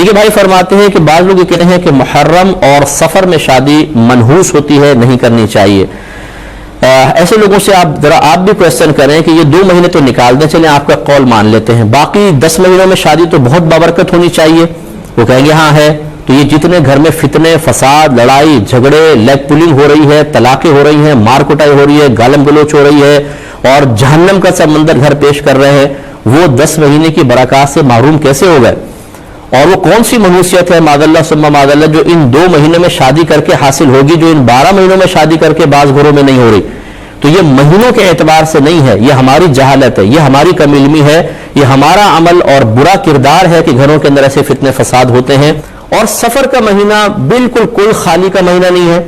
ٹھیک ہے بھائی، فرماتے ہیں کہ بعض لوگ یہ کہتے ہیں کہ محرم اور سفر میں شادی منحوس ہوتی ہے، نہیں کرنی چاہیے۔ ایسے لوگوں سے آپ بھی کویسچن کریں کہ یہ 2 مہینے تو نکال دیں، چلیں آپ کا قول مان لیتے ہیں، باقی 10 مہینوں میں شادی تو بہت بابرکت ہونی چاہیے۔ وہ کہیں گے ہاں ہے، تو یہ جتنے گھر میں فتنے، فساد، لڑائی جھگڑے، لیگ پولنگ ہو رہی ہے، طلاقیں ہو رہی ہیں، مار کٹائی ہو رہی ہے، گالم گلوچ ہو رہی ہے اور جہنم کا سمندر گھر پیش کر رہے ہیں، وہ 10 مہینے کی برکات سے محروم کیسے ہو گئے؟ اور وہ کون سی منحوسیت ہے معاذ اللہ ثم معاذ اللہ جو ان 2 مہینے میں شادی کر کے حاصل ہوگی، جو ان 12 مہینوں میں شادی کر کے بعض گھروں میں نہیں ہو رہی؟ تو یہ مہینوں کے اعتبار سے نہیں ہے، یہ ہماری جہالت ہے، یہ ہماری کم علمی ہے، یہ ہمارا عمل اور برا کردار ہے کہ گھروں کے اندر ایسے فتنے فساد ہوتے ہیں۔ اور سفر کا مہینہ بالکل کوئی خالی کا مہینہ نہیں ہے،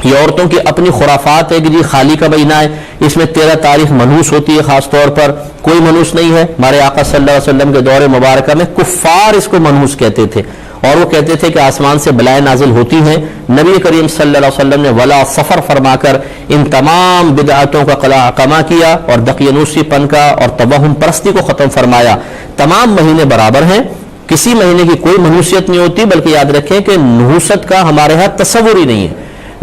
یہ عورتوں کی اپنی خرافات ہے کہ جی خالی کا مہینہ ہے، اس میں 13 تاریخ منحوس ہوتی ہے، خاص طور پر کوئی منحوس نہیں ہے۔ ہمارے آقا صلی اللہ علیہ وسلم کے دور مبارکہ میں کفار اس کو منحوس کہتے تھے، اور وہ کہتے تھے کہ آسمان سے بلائیں نازل ہوتی ہیں۔ نبی کریم صلی اللہ علیہ وسلم نے ولا سفر فرما کر ان تمام بدعتوں کا قمع کیا اور دقیانوسی پن کا اور توہم پرستی کو ختم فرمایا۔ تمام مہینے برابر ہیں، کسی مہینے کی کوئی منحوسیت نہیں ہوتی، بلکہ یاد رکھیں کہ نحوست کا ہمارے ہاں تصور ہی نہیں ہے۔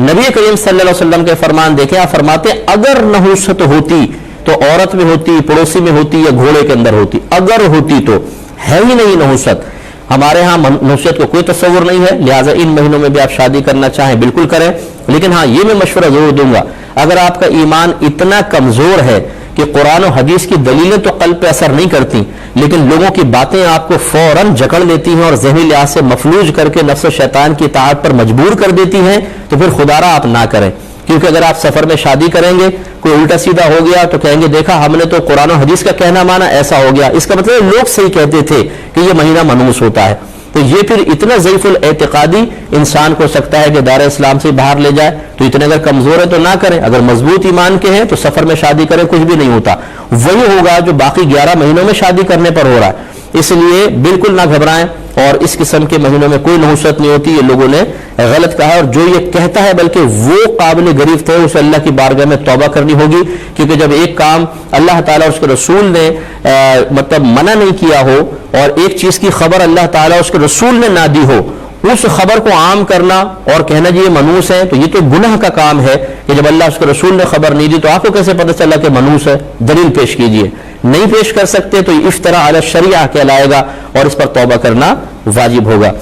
نبی کریم صلی اللہ علیہ وسلم کے فرمان دیکھیں، آپ فرماتے ہیں اگر نحوست ہوتی تو عورت میں ہوتی، پڑوسی میں ہوتی یا گھوڑے کے اندر ہوتی، اگر ہوتی تو ہے ہی نہیں نحوست۔ ہمارے ہاں نحوست کو کوئی تصور نہیں ہے، لہٰذا ان مہینوں میں بھی آپ شادی کرنا چاہیں بالکل کریں، لیکن ہاں یہ میں مشورہ ضرور دوں گا، اگر آپ کا ایمان اتنا کمزور ہے کہ قرآن و حدیث کی دلیلیں تو قلب پہ اثر نہیں کرتی، لیکن لوگوں کی باتیں آپ کو فوراً جکڑ لیتی ہیں اور ذہنی لحاظ سے مفلوج کر کے نفس و شیطان کی اطاعت پر مجبور کر دیتی ہیں، تو پھر خدا را آپ نہ کریں، کیونکہ اگر آپ سفر میں شادی کریں گے، کوئی الٹا سیدھا ہو گیا تو کہیں گے دیکھا ہم نے تو قرآن و حدیث کا کہنا مانا، ایسا ہو گیا، اس کا مطلب لوگ صحیح کہتے تھے کہ یہ مہینہ منحوس ہوتا ہے۔ تو یہ پھر اتنا ضعیف الاعتقادی انسان کو سکتا ہے کہ دار اسلام سے باہر لے جائے، تو اتنے اگر کمزور ہے تو نہ کریں، اگر مضبوط ایمان کے ہیں تو سفر میں شادی کریں، کچھ بھی نہیں ہوتا، وہی ہوگا جو باقی 11 مہینوں میں شادی کرنے پر ہو رہا ہے۔ اس لیے بالکل نہ گھبرائیں، اور اس قسم کے مہینوں میں کوئی نحوست نہیں ہوتی، یہ لوگوں نے غلط کہا ہے، اور جو یہ کہتا ہے بلکہ وہ قابل گرفت ہے، اسے اللہ کی بارگاہ میں توبہ کرنی ہوگی، کیونکہ جب ایک کام اللہ تعالیٰ اس کے رسول نے مطلب منع نہیں کیا ہو، اور ایک چیز کی خبر اللہ تعالیٰ اس کے رسول نے نہ دی ہو، اس خبر کو عام کرنا اور کہنا جی یہ منحوس ہے، تو یہ تو گناہ کا کام ہے کہ جب اللہ اس کے رسول نے خبر نہیں دی تو آپ کو کیسے پتہ چلا کہ منحوس ہے؟ دلیل پیش کیجئے، نہیں پیش کر سکتے تو یہ افتراء علی الشریعہ کہلائے گا، اور اس پر توبہ کرنا واجب ہوگا۔